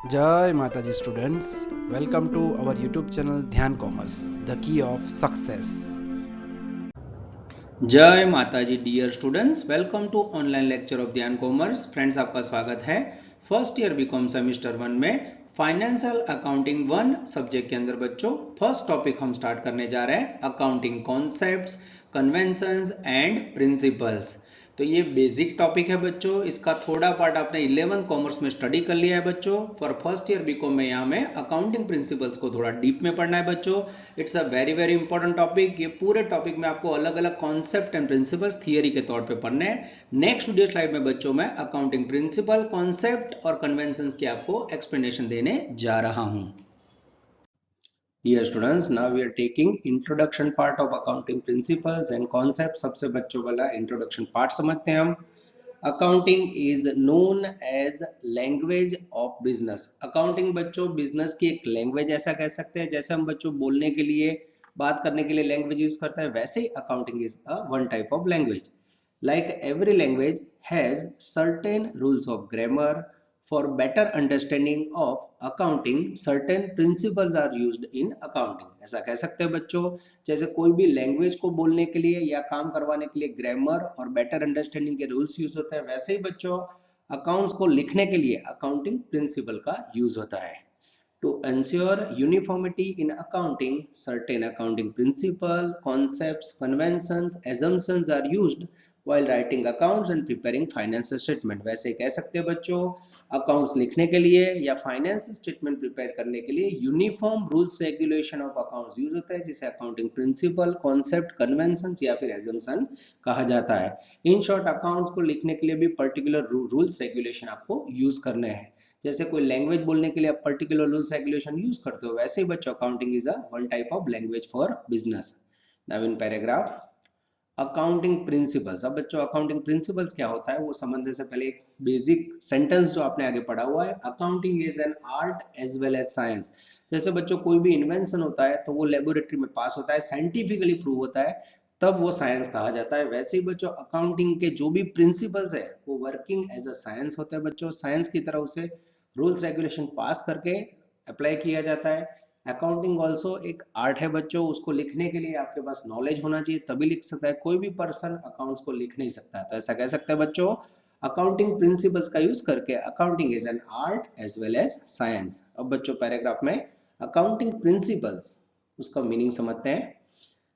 जय माता जी students, welcome to our YouTube channel Dhyan commerce, the key of success. जय माता जी dear students, welcome to online lecture of Dhyan commerce. Friends, आपका स्वागत है फर्स्ट ईयर बीकॉम सेमेस्टर 1 में फाइनेंशियल अकाउंटिंग 1 सब्जेक्ट के अंदर। बच्चों, फर्स्ट टॉपिक हम स्टार्ट करने जा रहे हैं accounting concepts, conventions and principles. तो ये बेसिक टॉपिक है बच्चों। इसका थोड़ा पार्ट आपने 11 कॉमर्स में स्टडी कर लिया है बच्चों। फॉर फर्स्ट ईयर बीकॉम में यहाँ में अकाउंटिंग प्रिंसिपल्स को थोड़ा डीप में पढ़ना है बच्चों। It's a very very important topic. ये पूरे टॉपिक में आपको अलग अलग कॉन्सेप्ट एंड प्रिंसिपल्स थियरी के तौर पे पढ़ने हैं। नेक्स्ट वीडियो स्लाइड में बच्चों मैं अकाउंटिंग प्रिंसिपल, कॉन्सेप्ट और कन्वेंशंस की आपको एक्सप्लेनेशन देने जा रहा हूँ। Dear students, now we are taking introduction part of accounting principles and concepts। सबसे बच्चों वाला introduction part समझते हैं हम। Accounting is known as language of business. Accounting बच्चों बिजनेस की एक लैंग्वेज ऐसा कह सकते हैं। जैसे हम बच्चों बोलने के लिए, बात करने के लिए लैंग्वेज यूज करते हैं, वैसे ही accounting is a one type of language. Like every language has certain rules of grammar. For better understanding of accounting, certain principles are used in accounting। ऐसा कह सकते हैं बच्चों, जैसे कोई भी लैंग्वेज को बोलने के लिए या काम करवाने के लिए ग्रामर और बेटर अंडरस्टैंडिंग के रूल्स यूज होते हैं, वैसे ही बच्चों अकाउंट्स को लिखने के लिए अकाउंटिंग प्रिंसिपल का यूज होता है। To ensure uniformity in accounting, certain accounting principles, concepts, conventions, assumptions are used while writing accounts and preparing financial statement। वैसे कह सकते हैं बच्चों, अकाउंट्स लिखने के लिए या फाइनेंस स्टेटमेंट प्रिपेयर करने के लिए uniform rules regulation of accounts use होता है, जिसे अकाउंटिंग प्रिंसिपल, कॉन्सेप्ट, कन्वेंशंस या फिर एजम्पशन कहा जाता है। इन शॉर्ट, अकाउंट्स को लिखने के लिए भी पर्टिकुलर रूल्स रेगुलेशन आपको यूज करने हैं। जैसे कोई लैंग्वेज बोलने के लिए आप पर्टिकुलर रूल्स रेगुलेशन यूज करते हो, वैसे ही बच्चों accounting is a one type of language for business. Now in paragraph accounting principles. अब बच्चों अकाउंटिंग प्रिंसिपल्स क्या होता है वो समझने से पहले एक बेसिक सेंटेंस जो आपने आगे पढ़ा हुआ है, accounting is an art as well as science. जैसे बच्चों कोई भी इन्वेंशन होता है तो वो लेबोरेटरी में पास होता है, साइंटिफिकली प्रूव होता है, तब वो साइंस कहा जाता है। वैसे ही बच्चों अकाउंटिंग के जो भी प्रिंसिपल्स है वो वर्किंग एज अ साइंस होता है बच्चों। साइंस की तरह उसे रूल्स रेगुलेशन पास करके अप्लाई किया जाता है। अकाउंटिंग ऑल्सो एक आर्ट है बच्चों। उसको लिखने के लिए आपके पास नॉलेज होना चाहिए, तभी लिख सकता है। कोई भी पर्सन अकाउंट्स को लिख नहीं सकता। तो ऐसा कह सकते हैं बच्चों, अकाउंटिंग प्रिंसिपल्स का यूज करके accounting is an art as well as science. अब बच्चों पैराग्राफ में अकाउंटिंग प्रिंसिपल्स, उसका मीनिंग समझते हैं।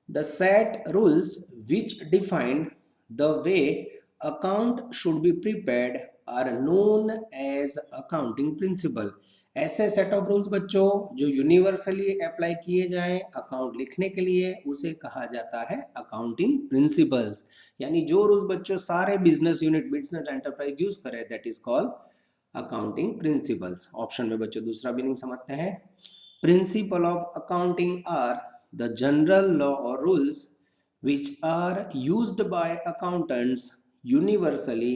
The set rules which define the way account should be prepared are known as accounting principle। ऐसे set of rules बच्चों जो universally apply किए जाएं अकाउंट लिखने के लिए, उसे कहा जाता है अकाउंटिंग प्रिंसिपल्स। यानी जो रूल्स बच्चों सारे business unit, business enterprise use करे, that is called accounting principles. Option में बच्चों दूसरा मीनिंग समझते हैं। Principles of accounting are the general law or rules which are used by accountants universally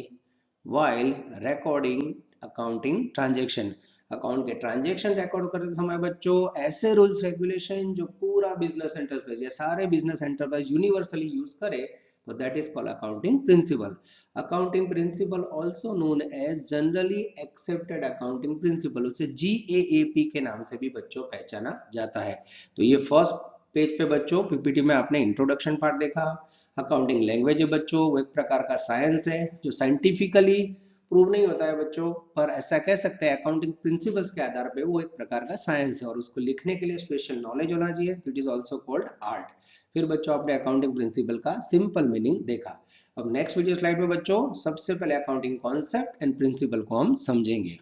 while recording accounting transaction। Account के transaction record करते समय बच्चों ऐसे रूल्स रेगुलेशन जो पूरा बिजनेस एंटरप्राइज या सारे बिजनेस एंटरप्राइज यूनिवर्सली यूज करे, तो that is called accounting principle. Accounting principle also known as generally accepted accounting principle, उसे GAAP के नाम से भी बच्चों पहचाना जाता है। तो ये फर्स्ट पेज पे बच्चों पीपीटी में आपने इंट्रोडक्शन पार्ट देखा। अकाउंटिंग लैंग्वेज है बच्चों, वो एक प्रकार का साइंस है जो साइंटिफिकली प्रूव नहीं होता है बच्चों, पर ऐसा कह सकते हैं अकाउंटिंग प्रिंसिपल्स के आधार पे वो एक प्रकार का साइंस है और उसको लिखने के लिए स्पेशल नॉलेज होना चाहिए। It is also called art. फिर बच्चों आपने अकाउंटिंग प्रिंसिपल का सिंपल मीनिंग देखा। अब नेक्स्ट वीडियो स्लाइड में बच्चों सबसे पहले अकाउंटिंग कॉन्सेप्ट एंड प्रिंसिपल को हम समझेंगे।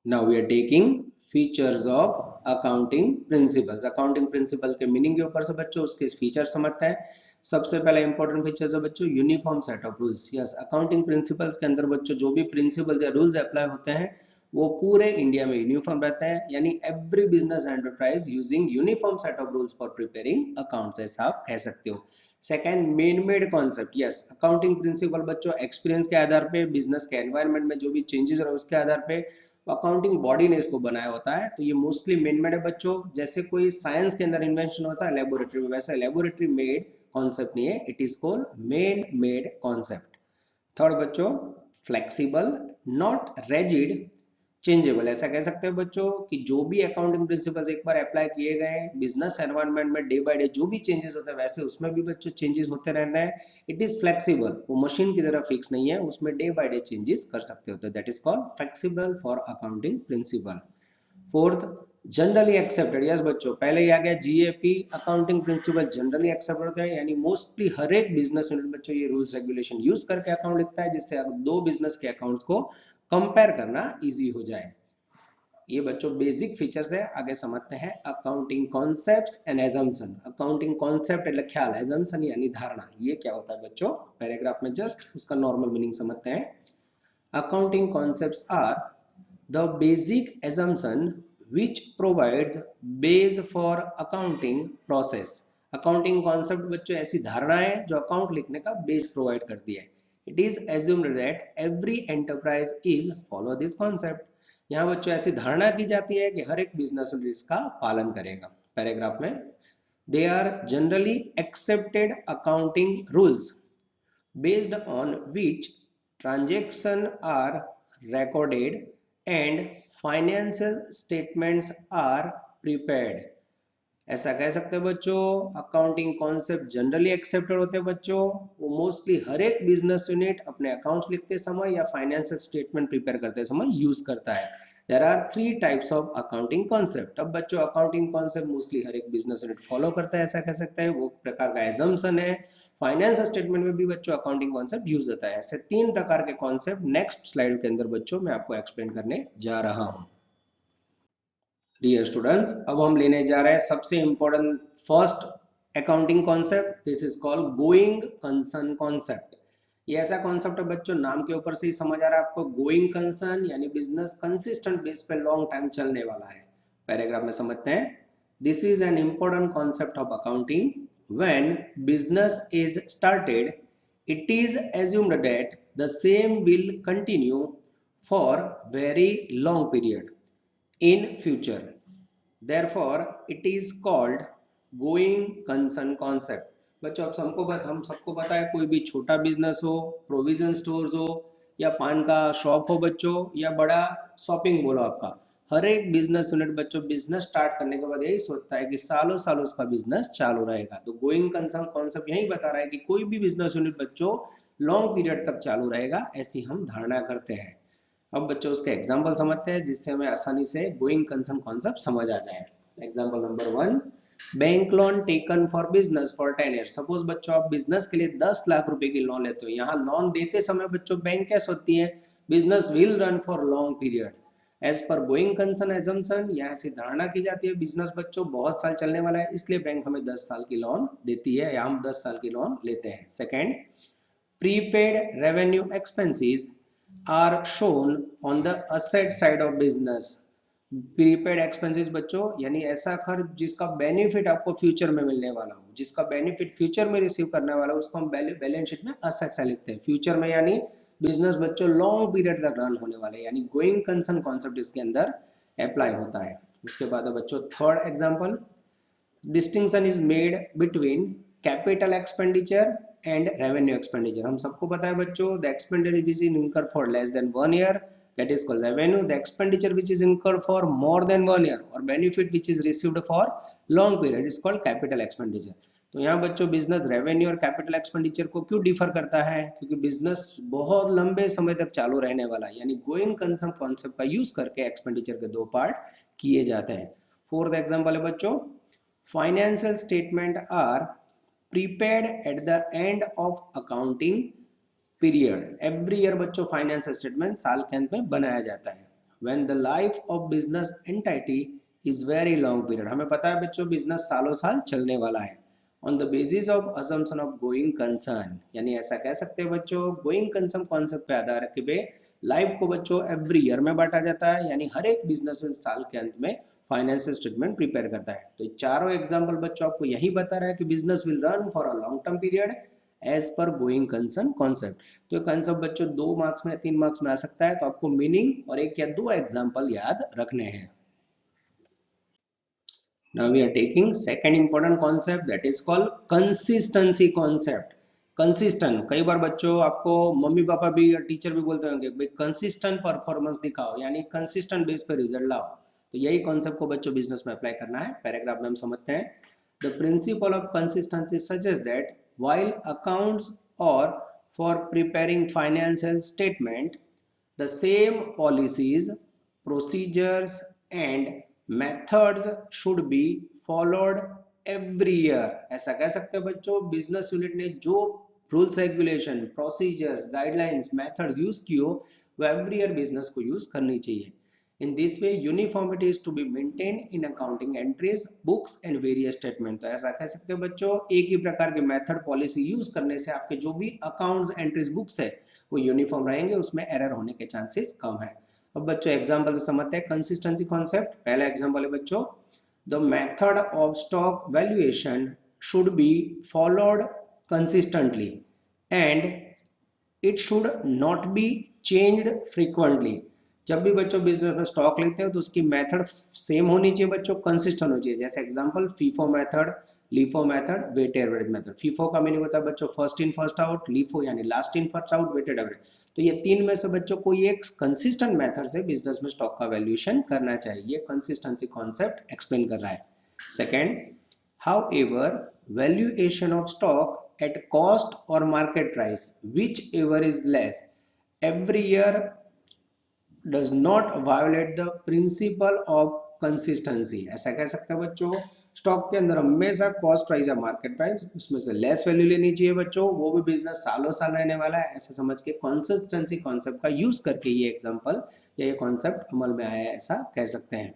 Now we are taking features of accounting principles। Accounting principle के मीनिंग के ऊपर से बच्चों उसके फीचर समझते हैं। सबसे पहला इंपॉर्टेंट फीचर है बच्चों uniform set of rules. Yes, accounting principles के अंदर बच्चों जो भी प्रिंसिपल्स या रूल्स अप्लाई होते हैं वो पूरे इंडिया में यूनिफॉर्म रहता है। यानी every business enterprise using uniform set of rules for preparing accounts, ऐसा आप कह सकते हो। Second, main made concept. Yes, accounting principle बच्चों एक्सपीरियंस के आधार पे, बिजनेस के एनवायरनमेंट में जो भी चेंजेस रहे उसके आधार पे अकाउंटिंग बॉडी ने इसको बनाया होता है। तो ये मोस्टली मेन मेड है बच्चों। जैसे कोई साइंस के अंदर इन्वेंशन होता है लेबोरेटरी में, वैसा लेबोरेटरी मेड कॉन्सेप्ट नहीं है, it is called main made concept. Third बच्चों, फ्लेक्सिबल नॉट रेजिड चेंजेबल, ऐसा कह सकते हैं बच्चों कि जो भी अकाउंटिंग प्रिंसिपल्स एक बार अप्लाई किए गए बिजनेस एनवायरनमेंट में डे बाय डे जो भी चेंजेस होते हैं वैसे उसमें भी बच्चों चेंजेस होते रहते हैं। इट इज फ्लेक्सिबल, वो मशीन की तरह फिक्स नहीं है, उसमें डे बाय डे चेंजेस कर सकते होते हैं। That is called flexible for accounting principle. Fourth, generally accepted. Yes बच्चों, पहले ही आ गया GAP, accounting principle generally accepted होते हैं, यानी मोस्टली हर एक बिजनेस यूनिट बच्चों ये रूल्स रेगुलेशन यूज करके अकाउंट लिखता है, जिससे दो बिजनेस के अकाउंट्स को कंपेयर करना इजी हो जाए। ये बच्चों बेसिक फीचर्स है, आगे समझते हैं accounting concepts and assumption. Accounting concept એટલે ખ્યાલ, एजम्पशन यानी धारणा। ये क्या होता है बच्चों, पैराग्राफ में जस्ट उसका नॉर्मल मीनिंग समझते हैं। Accounting concepts are the basic assumption which provides base for accounting process। Accounting concept बच्चों ऐसी धारणा है जो अकाउंट लिखने का बेस प्रोवाइड करती है। It is assumed that every enterprise is follow this concept। यहाँ बच्चों ऐसी धारणा की जाती है कि हर एक बिजनेस इसका पालन करेगा। पैराग्राफ में they are generally accepted accounting rules based on which transactions are recorded and financial statements are prepared। ऐसा कह सकते हैं बच्चों अकाउंटिंग कॉन्सेप्ट जनरली एक्सेप्टेड होते हैं बच्चों, वो मोस्टली हर एक बिजनेस यूनिट अपने अकाउंट्स लिखते समय या फाइनेंशियल स्टेटमेंट प्रिपेयर करते समय यूज करता है। There are 3 types of accounting concept. अब बच्चों अकाउंटिंग कॉन्सेप्ट मोस्टली हर एक बिजनेस यूनिट फॉलो करता है, ऐसा कह सकते हैं, वो प्रकार का एजम्पशन है। फाइनेंशियल स्टेटमेंट में भी बच्चों अकाउंटिंग कॉन्सेप्ट यूज होता है। ऐसे 3 प्रकार के कॉन्सेप्ट नेक्स्ट स्लाइड के अंदर बच्चों मैं आपको एक्सप्लेन करने जा रहा हूं। डियर स्टूडेंट्स, अब हम लेने जा रहे हैं सबसे important first accounting concept. This is called going concern concept. ये ऐसा कॉन्सेप्ट है बच्चों, नाम के ऊपर से ही समझ आ रहा है आपको, गोइंग कंसर्न यानी बिजनेस कंसिस्टेंट बेस पे लॉन्ग टाइम चलने वाला है। पैराग्राफ में समझते हैं। This is an important concept of accounting. When business is started it is assumed that the same will continue for very long period in future, therefore it is called going concern concept। बच्चों हम सबको पता है, कोई भी छोटा business हो, provision stores हो या पान का शॉप हो बच्चों, या बड़ा शॉपिंग मॉल हो आपका, हर एक बिजनेस यूनिट बच्चों बिजनेस स्टार्ट करने के बाद यही सोचता है कि सालों सालों उसका बिजनेस चालू रहेगा। तो गोइंग कंसर्न कॉन्सेप्ट यही बता रहा है कि कोई भी बिजनेस यूनिट बच्चों लॉन्ग पीरियड तक चालू रहेगा, ऐसी हम धारणा करते हैं। अब बच्चों उसके एग्जांपल समझते हैं जिससे हमें आसानी से गोइंग कंसर्न कॉन्सेप्ट समझ आ जाए। Example number 1, bank loan taken for business for 10 year. Suppose बच्चों आप बिजनेस के लिए 10 लाख रुपए की लोन लेते हो। यहाँ लोन देते समय बच्चों बैंक क्या सोचती है, business will run for long period. As पर गोइंग कंसर्न एजम्पशन, यहाँ ऐसी धारणा की जाती है बिजनेस बच्चों बहुत साल चलने वाला है, इसलिए बैंक हमें 10 साल की लोन देती है या हम 10 साल की लोन लेते हैं। Second, prepaid revenue expenses are shown on the asset side of business। Prepaid expenses बच्चों यानी ऐसा खर्च जिसका बेनिफिट आपको फ्यूचर में मिलने वाला हो, जिसका बेनिफिट फ्यूचर में रिसीव करने वाला हो, उसको हम बैलेंस शीट में असेट्स लिखते हैं। फ्यूचर में यानी बिजनेस बच्चों लॉन्ग पीरियड तक रन होने वाले, यानी गोइंग कंसर्न कॉन्सेप्ट इसके अंदर अप्लाई होता है। उसके बाद बच्चों third example, distinction is made between capital expenditure and revenue expenditure. हम सबको पता है बच्चों, द एक्सपेंडिचर विच इज इनकर for less than 1 year that is called revenue, the expenditure which is incurred for more than 1 year or benefit which is received for long period is called capital expenditure। तो यहाँ बच्चों business revenue और capital expenditure को क्यों differ करता है, क्योंकि business बहुत लंबे समय तक चालू रहने वाला है, यानी गोइंग कंसर्न कॉन्सेप्ट का यूज करके एक्सपेंडिचर के 2 पार्ट किए जाते हैं। फोर्थ एग्जांपल है बच्चों, financial statement are prepared at the end of accounting period। every year बच्चों फाइनेंशियल स्टेटमेंट साल के अंत में बनाया जाता है। when the life of business entity is very long period, हमें पता है बच्चों बिजनेस सालों साल चलने वाला है। on the basis of assumption of going concern, यानी ऐसा कह सकते हैं बच्चों गोइंग कंसर्न कॉन्सेप्ट पे आधार रखे लाइफ को बच्चों एवरी ईयर में बांटा जाता है, यानी हर एक बिजनेस साल के अंत में फाइनेंशियल स्टेटमेंट प्रिपेयर करता है। तो चारों एग्जांपल बच्चों आपको यही बता रहा है कि business will run for a long term period as पर गोइंग कंसर्न कॉन्सेप्ट। तो ये कंसेप्ट बच्चों 2 मार्क्स में 3 मार्क्स में आ सकता है, तो आपको मीनिंग और 1 या 2 एग्जांपल याद रखने हैं। Now we are taking second important concept that is called consistency concept। Consistent, कई बार बच्चों आपको मम्मी पापा भी या टीचर भी बोलते होंगे भाई कंसिस्टेंट परफॉर्मेंस दिखाओ, यानी कंसिस्टेंट बेस पे रिजल्ट लाओ। तो यही कॉन्सेप्ट को बच्चों बिजनेस में अप्लाई करना है। पैराग्राफ में हम समझते हैं। The principle of consistency suggest that while accounts और for preparing financial statement the same policies, procedures and methods should be followed every year। ऐसा कह सकते हैं बच्चों, बिजनेस यूनिट ने जो rules regulation procedures guidelines method use की हो वो एवरी ईयर बिजनेस को यूज करनी चाहिए। In this way uniformity is to be maintain in accounting entries books and various statement. तो ऐसा कह सकते हो बच्चों, एक ही प्रकार के मेथड पॉलिसी यूज करने से आपके जो भी अकाउंट्स एंट्रीज बुक्स है वो यूनिफॉर्म रहेंगे, उसमें एरर होने के चांसेस कम है। अब बच्चों एग्जांपल से समझते हैं कंसिस्टेंसी कॉन्सेप्ट। पहला एग्जांपल है बच्चों, the method of stock valuation should be followed consistently and it should not be changed frequently. जब भी बच्चों बिजनेस में स्टॉक लेते हो तो उसकी मेथड सेम होनी चाहिए बच्चों, कंसिस्टेंट होनी चाहिए। जैसे example FIFO method, LIFO method, weighted average method. FIFO का मीनिंग होता है बच्चों first in first out, LIFO यानी last in first out, weighted average. तो ये तीन में से बच्चों कोई एक कंसिस्टेंट मेथड से बिजनेस में स्टॉक का वैल्यूएशन करना चाहिए। ये कंसिस्टेंसी कॉन्सेप्ट एक्सप्लेन कर रहा है। Second, however valuation of stock at cost or market price, whichever is less, every year does not violate the principle of consistency। ऐसा कह सकते हैं बच्चों, स्टॉक के अंदर हमेशा कॉस्ट प्राइस या मार्केट प्राइस उसमें से लेस वैल्यू लेनी चाहिए बच्चों, वो भी बिजनेस सालों साल रहने वाला है। ऐसा समझ के कंसिस्टेंसी कॉन्सेप्ट का यूज करके ये एग्जांपल या ये कॉन्सेप्ट अमल में आया है, ऐसा कह सकते हैं।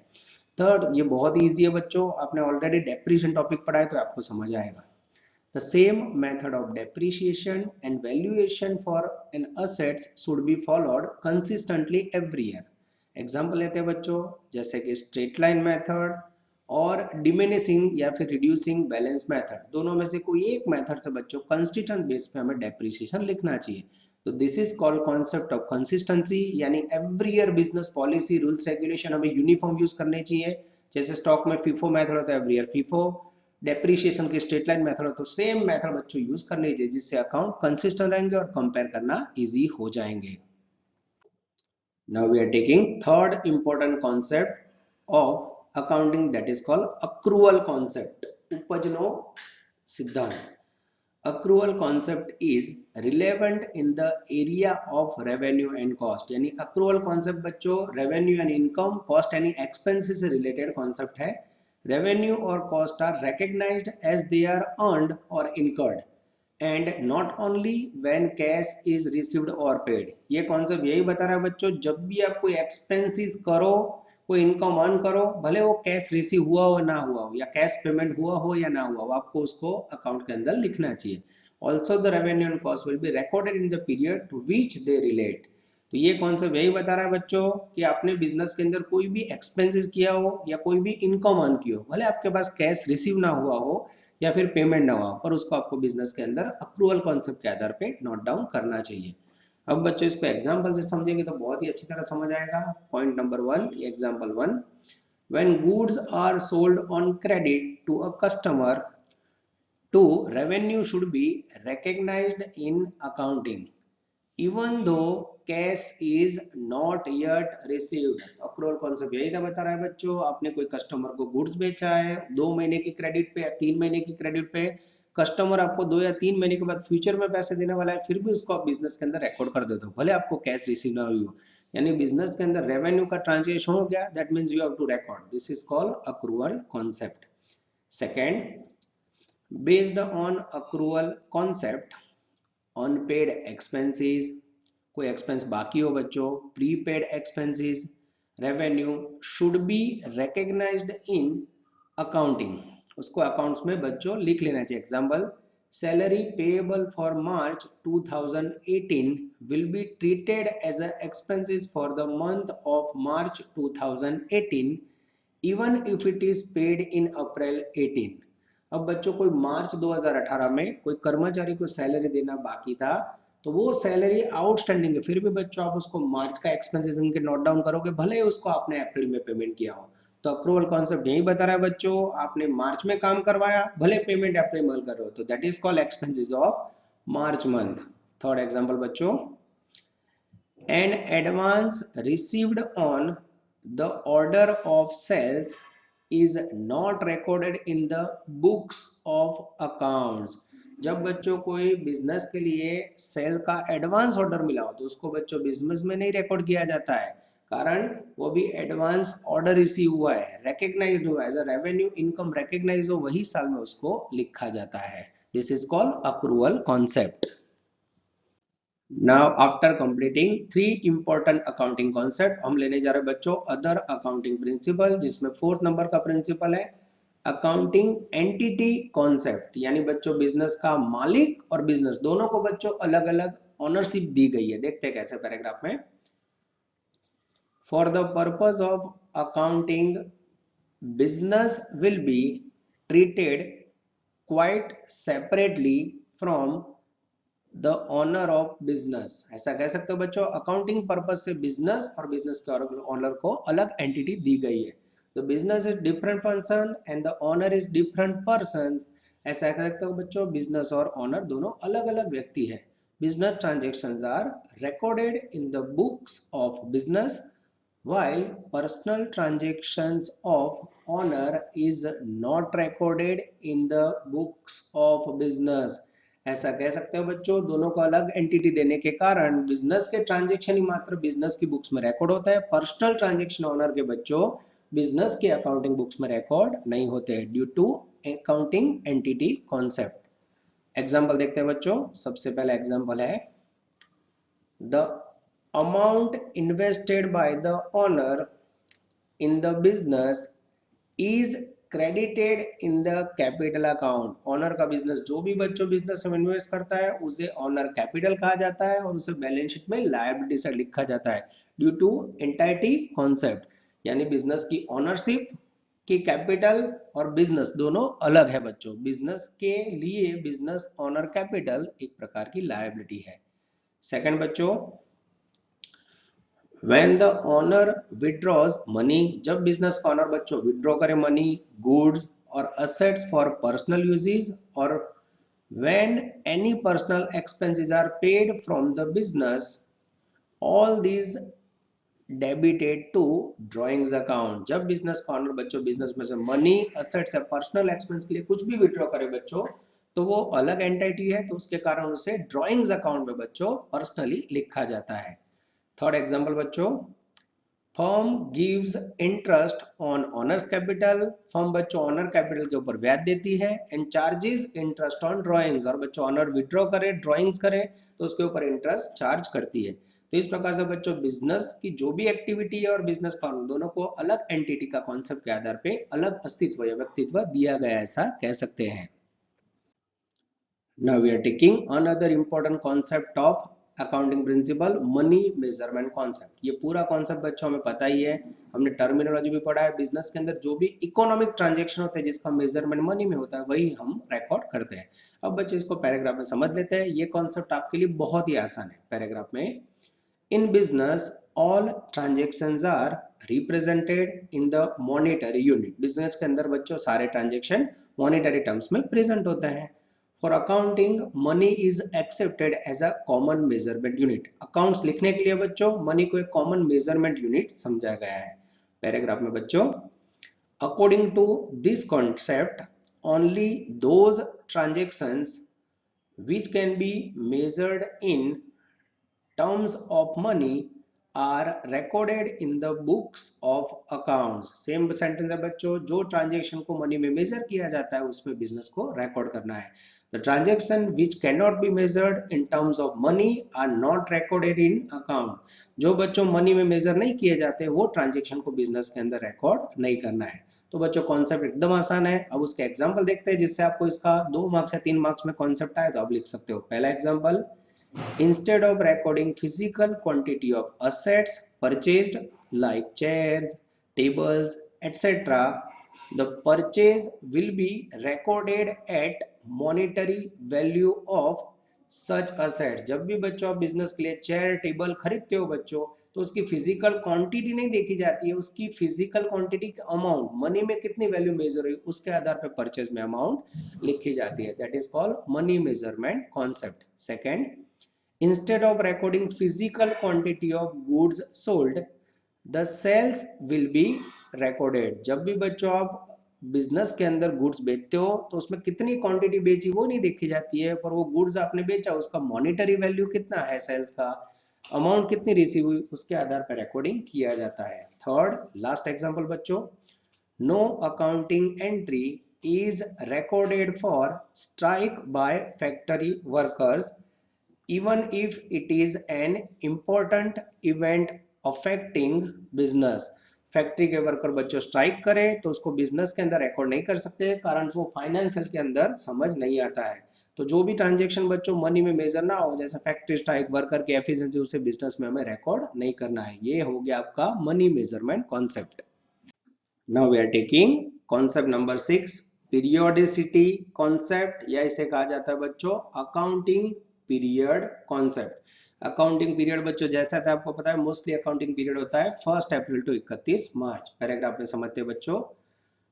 थर्ड, ये बहुत ही ईजी है बच्चों, आपने ऑलरेडी डेप्रिसिएशन टॉपिक पढ़ा है तो आपको समझ आएगा। The same method of depreciation and valuation for an assets should be followed consistently every year। Example लेते हैं बच्चों, जैसे कि स्ट्रेट लाइन मेथड और डिमिनिशिंग या फिर रिड्यूसिंग बैलेंस मेथड। दोनों में से कोई एक मेथड से बच्चों कंसिस्टेंट बेस पे हमें डेप्रिसिएशन लिखना चाहिए। तो this is called concept of consistency, यानी every year business policy rules regulation हमें यूनिफॉर्म यूज करने चाहिए। जैसे स्टॉक में फीफो मेथड होता है, एवरी ईयर फीफो। डेप्रिसिएशन की स्ट्रेट लाइन मेथड हो तो सेम मेथड बच्चों यूज करनी चाहिए, जिससे अकाउंट कंसिस्टेंट रहेंगे और कंपेयर करना इजी हो जाएंगे। Now we are taking third important concept of accounting, that is called accrual concept, उपजनो सिद्धांत। Accrual concept is relevant in the area of revenue and cost। यानी accrual concept बच्चों revenue and income, cost यानी expenses से related concept है। Revenue और cost are recognized as they are earned or incurred and not only when cash is received or paid। ये concept यही बता रहा है बच्चों, जब भी आप कोई expenses करो, कोई इनकम अर्न करो, भले वो कैश रिसीव हुआ हो ना हुआ हो, या कैश पेमेंट हुआ हो या ना हुआ हो, आपको उसको अकाउंट के अंदर लिखना चाहिए। Also the revenue and cost will be recorded in the period to which they relate. तो ये कॉन्सेप्ट यही बता रहा है बच्चों कि आपने बिजनेस के अंदर कोई भी एक्सपेंसेस किया हो या कोई भी इनकम अर्न की हो, भले आपके पास कैश रिसीव ना हुआ हो या फिर पेमेंट ना हुआ हो, पर उसको आपको बिजनेस के अंदर अक्रूवल कॉन्सेप्ट के आधार पे नोट डाउन करना चाहिए। अब बच्चों इसको एग्जांपल से समझेंगे तो बहुत ही अच्छी तरह समझ आएगा। Point number 1, example 1, when goods are sold on credit to a customer, to revenue should be recognized in accounting even though cash is not yet received। Accrual concept यही था बता रहा है बच्चों, आपने कोई कस्टमर को गुड्स बेचा है 2 महीने की क्रेडिट पे या 3 महीने की क्रेडिट पे, कस्टमर आपको 2 या 3 महीने के बाद फ्यूचर में पैसे देने वाला है, फिर भी उसको आप बिजनेस के अंदर रिकॉर्ड कर देते हो, भले आपको कैश रिसीव ना हुई हो। यानी बिजनेस के अंदर रेवेन्यू का ट्रांजैक्शन हो गया, that means you have to record. This is called accrual concept. Second, based on accrual concept, unpaid expenses, कोई एक्सपेंस बाकी हो बच्चों, prepaid expenses, revenue should be recognised in accounting, उसको अकाउंट्स में बच्चों लिख लेना चाहिए। Example, salary payable for March 2018 will be treated as a expenses for the month of March 2018 even if it is paid in April 18। अब बच्चों कोई मार्च 2018 में कोई कर्मचारी को सैलरी देना बाकी था, तो वो सैलरी आउटस्टैंडिंग है, फिर भी बच्चों आप उसको मार्च का एक्सपेंसेस इनके नोट डाउन करोगे, भले उसको आपने अप्रैल में पेमेंट किया हो। तो अक्रूवल कॉन्सेप्ट यही बता रहा है बच्चों, आपने मार्च में काम करवाया, भले पेमेंट अप्रैल में कर रहे हो, तो that is called expenses of March month. Third example बच्चों, an advance received on the order of sales is not recorded in the books of accounts. जब बच्चों कोई बिजनेस के लिए सेल का एडवांस ऑर्डर मिला हो तो उसको बच्चों बिजनेस में नहीं रिकॉर्ड किया जाता है, कारण वो भी एडवांस ऑर्डर रिसीव हुआ है, रिकॉग्नाइज्ड हुआ है, as a revenue income recognise हो वही साल में उसको लिखा जाता है। This is called accrual concept. Now after completing 3 important accounting concept, हम लेने जा रहे हैं बच्चों अदर अकाउंटिंग प्रिंसिपल, जिसमें 4th नंबर का प्रिंसिपल है अकाउंटिंग एंटिटी कॉन्सेप्ट, यानी बच्चों बिजनेस का मालिक और बिजनेस दोनों को बच्चों अलग अलग ऑनरशिप दी गई है। देखते हैं कैसे पैराग्राफ में। For the purpose of accounting business will be treated quite separately from the owner of business। ऐसा कह सकते हो बच्चों, अकाउंटिंग पर्पस से बिजनेस और बिजनेस के ओनर को अलग एंटिटी दी गई है। तो business is different person and the owner is different person. ऐसा कह सकते हो बच्चों, बिजनेस और ओनर दोनों अलग अलग व्यक्ति है। Business transactions are recorded in the books of business while personal transactions of honor is not recorded in the books of business। ऐसा कह सकते हो बच्चों, दोनों को अलग एंटिटी देने के कारण बिजनेस के ट्रांजैक्शन ही मात्र बिजनेस की बुक्स में रिकॉर्ड होता है, पर्सनल ट्रांजैक्शन ऑनर के बच्चों बिजनेस के अकाउंटिंग बुक्स में रिकॉर्ड नहीं होते हैं, due to accounting entity concept. Example देखते हैं बच्चों। सबसे पहला एग्जांपल है the amount invested by the owner in the business is credited in the capital account। Owner का बिजनेस जो भी बच्चों बिजनेस में इन्वेस्ट करता है उसे ओनर कैपिटल कहा जाता है और उसे बैलेंस शीट में लायबिलिटी से लिखा जाता है, ड्यू टू एंटाइटी कॉन्सेप्ट, यानी बिजनेस की ओनरशिप की कैपिटल और बिजनेस दोनों अलग है बच्चों। बिजनेस के लिए बिजनेस ओनर कैपिटल एक प्रकार की लायबिलिटी है। सेकंड बच्चों, when the owner withdraws money, जब बिजनेस का ओनर बच्चों विड्रॉ करे मनी, गुड्स और असेट्स फॉर पर्सनल यूजेस, और when any personal expenses are paid from the business, all these debited to drawings account। जब business का owner बच्चों business में से मनी, असेट्स या पर्सनल एक्सपेंस के लिए कुछ भी विड्रॉ करे बच्चों तो वो अलग एंटिटी है, तो उसके कारण उसे ड्रॉइंग्स अकाउंट में बच्चों पर्सनली लिखा जाता है। थर्ड एग्जांपल बच्चों, firm gives interest on honours capital. Firm बच्चों ऑनर कैपिटल के ऊपर ब्याज देती है, and charges interest on drawings, और बच्चों ऑनर विड्रॉ करे ड्राइंग्स करे तो उसके ऊपर इंटरेस्ट चार्ज करती है। तो इस प्रकार से बच्चों बिजनेस की जो भी एक्टिविटी है और बिजनेस का दोनों को अलग एंटिटी का कॉन्सेप्ट के आधार पे अलग अस्तित्व या व्यक्तित्व दिया गया, ऐसा कह सकते हैं। Now we are taking another important concept of accounting principle, money measurement concept. ये पूरा कॉन्सेप्ट बच्चों हमें पता ही है, हमने टर्मिनोलॉजी भी पढ़ा है। बिजनेस के अंदर जो भी इकोनॉमिक ट्रांजैक्शन होते हैं जिसका मेजरमेंट मनी में होता है वही हम रिकॉर्ड करते हैं। अब बच्चे इसको पैराग्राफ में समझ लेते हैं। ये कॉन्सेप्ट आपके लिए बहुत ही आसान है। पैराग्राफ में, in business all transactions are represented in the monetary unit. Business के अंदर बच्चों सारे ट्रांजेक्शन मॉनेटरी टर्म्स में प्रेजेंट होते हैं। For accounting, money is accepted as a common measurement unit। Accounts लिखने के लिए बच्चों मनी को एक कॉमन मेजरमेंट यूनिट समझा गया है। पैराग्राफ में बच्चों, according to this concept, only those transactions which can be measured in terms of money are recorded in the books of accounts। Same sentence है बच्चों, जो ट्रांजेक्शन को मनी में मेजर किया जाता है उसमें बिजनेस को रिकॉर्ड करना है। The transaction which cannot be measured in terms of money are not recorded in account। जो बच्चों मनी में मेजर नहीं किए जाते वो ट्रांजेक्शन को बिजनेस के अंदर रिकॉर्ड नहीं करना है। तो बच्चों कॉन्सेप्ट एकदम आसान है। अब उसके एग्जांपल देखते हैं जिससे आपको इसका 2 मार्क्स या 3 मार्क्स में कॉन्सेप्ट आए तो आप लिख सकते हो। पहला example, instead of recording physical quantity of assets purchased like chairs, tables, etc., the purchase will be recorded at monetary value of such assets. जब भी बच्चों आप बिजनेस के लिए चेयर टेबल खरीदते हो बच्चों, तो उसकी फिजिकल क्वांटिटी नहीं देखी जाती है, उसकी फिजिकल क्वांटिटी अमाउंट, मनी में कितनी वैल्यू मेजर हुई उसके आधार पर परचेज में अमाउंट लिखी जाती है। That is called money measurement concept. Second, instead of recording physical quantity of goods sold, the sales will be recorded. जब भी बच्चों आप बिजनेस के अंदर गुड्स बेचते हो तो उसमें कितनी क्वांटिटी बेची वो नहीं देखी जाती है, पर वो गुड्स आपने बेचा उसका मॉनिटरी वैल्यू कितना है, सेल्स का अमाउंट कितनी रिसीव हुई उसके आधार पर रिकॉर्डिंग किया जाता है। थर्ड लास्ट एग्जांपल बच्चों, no accounting entry is recorded for strike by factory workers even if it is an important event affecting business। Factory के वर्कर बच्चों स्ट्राइक करें तो उसको बिजनेस के अंदर रिकॉर्ड नहीं कर सकते, कारण वो फाइनेंशियल के अंदर समझ नहीं आता है। तो जो भी ट्रांजेक्शन बच्चों मनी में मेजर ना हो, जैसे फैक्ट्री स्ट्राइक, वर्कर की एफिशिएंसी, उसे बिजनेस में हमें रिकॉर्ड नहीं करना है। ये हो गया आपका money measurement concept. Now we are taking concept number 6, periodicity concept, या इसे कहा जाता है बच्चों accounting period concept. Accounting period बच्चों जैसा था आपको पता है, मोस्टली अकाउंटिंग पीरियड होता है 1 अप्रैल टू 31 मार्च। पैराग्राफ में समझते हैं बच्चों,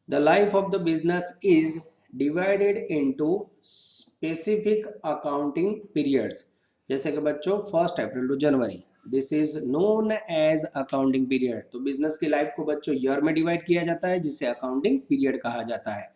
the life of the business is divided into specific accounting periods. जैसे कि बच्चों 1 April to January, this is known as accounting period. तो बिजनेस की लाइफ को बच्चों ईयर में डिवाइड किया जाता है, जिसे अकाउंटिंग पीरियड कहा जाता है।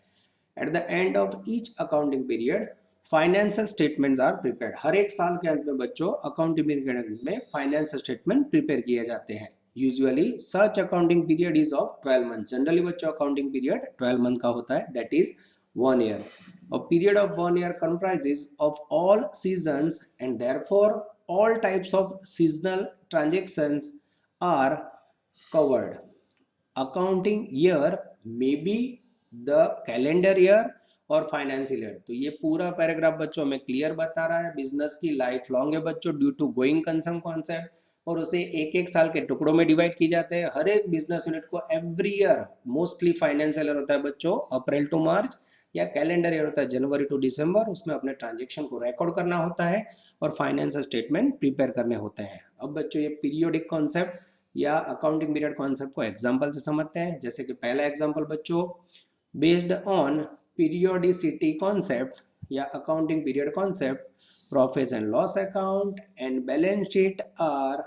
At the end of each accounting period financial statements are prepared. हर एक साल के अंत में बच्चों अकाउंटिंग पीरियड में फाइनेंशियल स्टेटमेंट प्रिपेयर किए जाते हैं। Usually such accounting period is of 12 month. Generally बच्चों अकाउंटिंग पीरियड 12 मंथ का होता है, that is 1 year. A period of 1 year comprises of all seasons and therefore all types of seasonal transactions are covered. Accounting year may be the calendar year और financial year. तो ये पूरा paragraph बच्चों में clear बता रहा है business की लाइफ लॉन्ग है बच्चों, due to going concern concept, और उसे एक एक साल के टुकड़ों में डिवाइड की जाते हैं। हर एक बिजनेस यूनिट को every year, mostly financial year होता है बच्चों अप्रैल टू मार्च, या कैलेंडर ईयर होता है जनवरी टू दिसंबर, उसमें अपने ट्रांजेक्शन को रिकॉर्ड करना होता है और फाइनेंशियल स्टेटमेंट प्रिपेयर करने होते हैं। अब बच्चों ये पीरियोडिक कॉन्सेप्ट या अकाउंटिंग पीरियड कॉन्सेप्ट को एग्जांपल से समझते हैं। जैसे कि पहला एग्जांपल बच्चों, बेस्ड ऑन पीरियोडिसिटी कॉन्सेप्ट या accounting period concept, profit and loss account and balance sheet are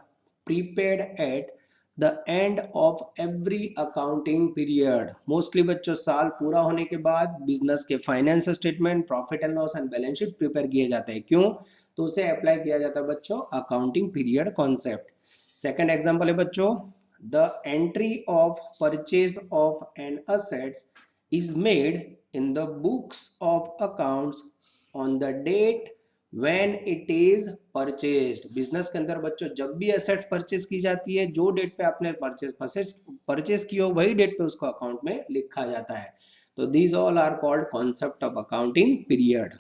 prepaid at the end of every accounting period. Mostly बच्चों साल पूरा होने के बाद बिजनेस के financial statement, profit and loss and balance sheet prepare किए जाते हैं। क्यों? तो उसे अप्लाई किया जाता है बच्चों accounting period concept. Second example है बच्चों, the entry of purchase of an assets is made in the books of accounts on the date when it is purchased। Business के अंदर बच्चों जब भी एसेट्स परचेज की जाती है, जो डेट पे आपने परचेज की हो वही डेट पे उसको अकाउंट में लिखा जाता है। तो these all are called concept of accounting period।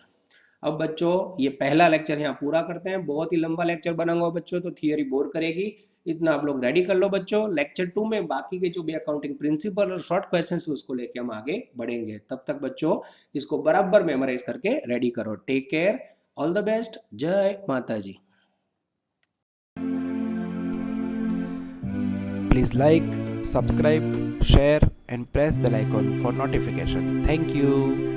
अब बच्चों ये पहला लेक्चर यहाँ पूरा करते हैं, बहुत ही लंबा लेक्चर बनाऊंगा बच्चों, तो थियरी बोर करेगी, इतना आप लोग रेडी कर लो बच्चों। लेक्चर 2 में बाकी के जो भी अकाउंटिंग प्रिंसिपल और शॉर्ट क्वेश्चंस उसको लेके हम आगे बढ़ेंगे। तब तक बच्चों इसको बराबर मेमोराइज करके रेडी करो। Take care, all the best, जय माता जी। Please like, subscribe, share and press bell icon for notification. Thank you.